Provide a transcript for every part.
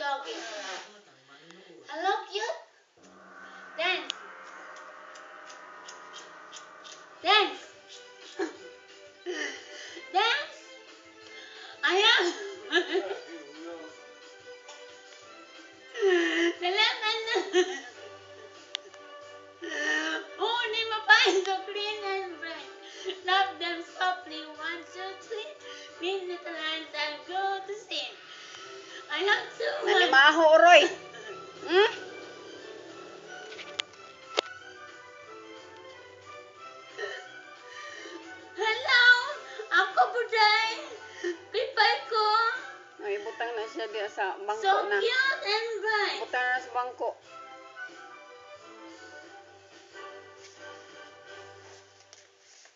doggy. Hello, cute. Dance. Dance. Dance. Ayan. Salamat na. Oh, hindi mapayos. So clean and bright. Love them softly. 1, 2, 3. These little lines I'll go to sing. I have to. Nanimaho, Oroy. Hmm? Hello. Ako, Buday. Pipay ko. Ay, butang na siya diya sa bangko So na. cute and bright. Butang na sa bangko.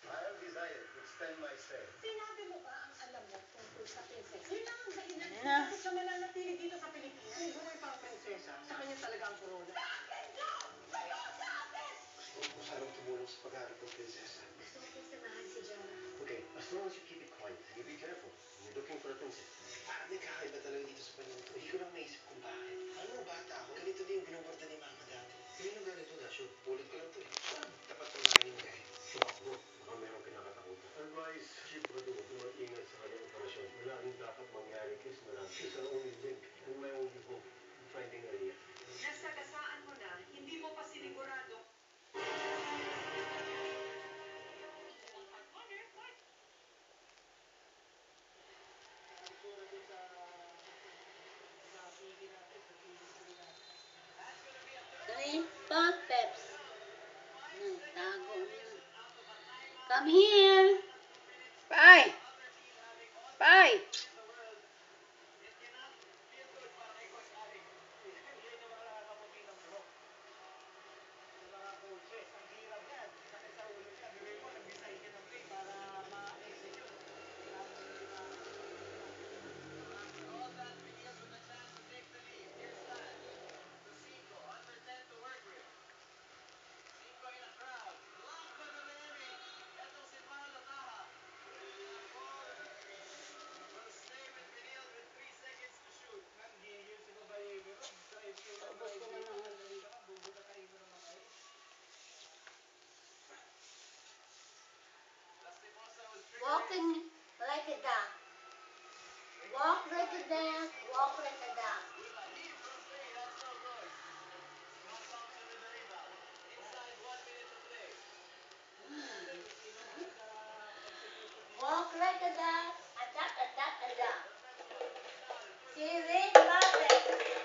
I have decided to extend my stay. Sinabi mo ba ang alam mo tungkol sa prinsesa? Yun lang ang dahilan kung bakit ka mananatili dito sa Pilipinas. Kung buhay pa ang prinsesa, sa kanya talaga ang corona. Gusto ko sanang tumulong sa pag-aaral ng prinsesa. Gusto ko pong samahan si Jana. Okay, as long as you keep it quiet, you be careful. You're looking for a princess. Parang may kakaiba talaga dito sa panahon ko. Hindi ko lang maisip kung bakit. Alam mo, bata ako, ganito din yung binuborda ni mama dati. Hindi nyo ganito, Dasyo. Ulit ko lang to eh. Dapat tumahin ka eh. Tumakbo. Baka merong kinakatakutan. Advice, Chief Brado, mag-ingat sa kanyang operasyon. Wala rin dapat mangyari kasi marami. She's our only link and my only hope in finding Aria. Nasagasaan mo na, hindi mo pa sinigurado. Green Pop Peps. Nagtago na. Come here. Pai! Pai! Walking like a duck. Walk like a duck. Walk like a duck. Walk like a duck. A duck, a duck, a duck. See, Green Pop Peps.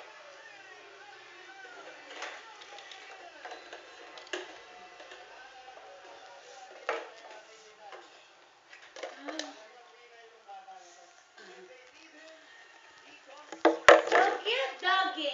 So cute, doggy.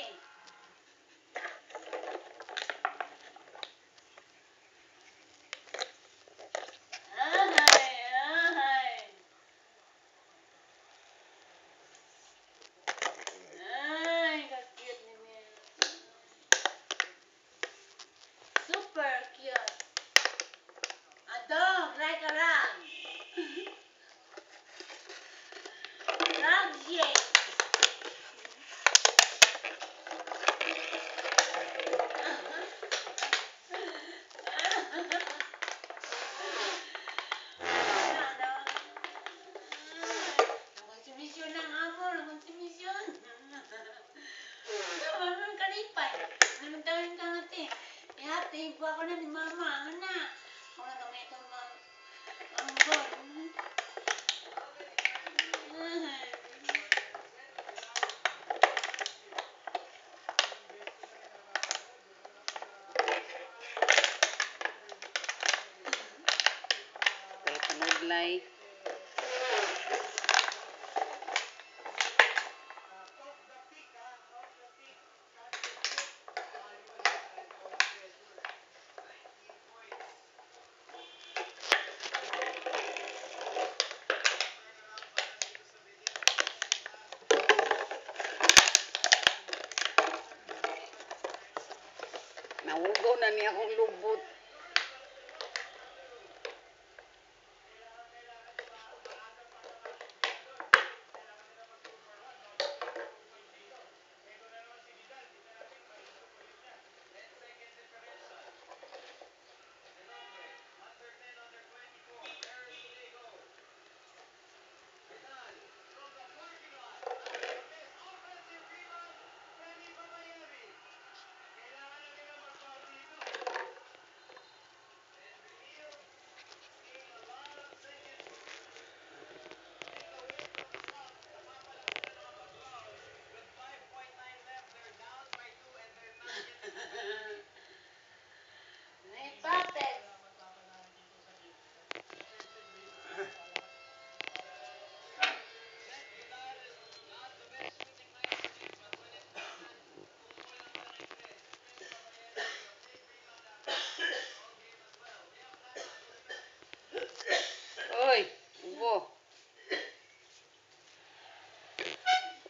Ay, ka-cute ni Mel. Super cute. A dog like a rug. Rug shape. Nagkonsumisyon lang ako, nagkonsumisyon. Naman kalipay. Naman tawin ka ngati. Ihati, ibu ako na ni mama. Ana. Ako na gamay ito ang bon. Kaya panudlay. Nawugaw na niya akong lubot.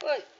Uy.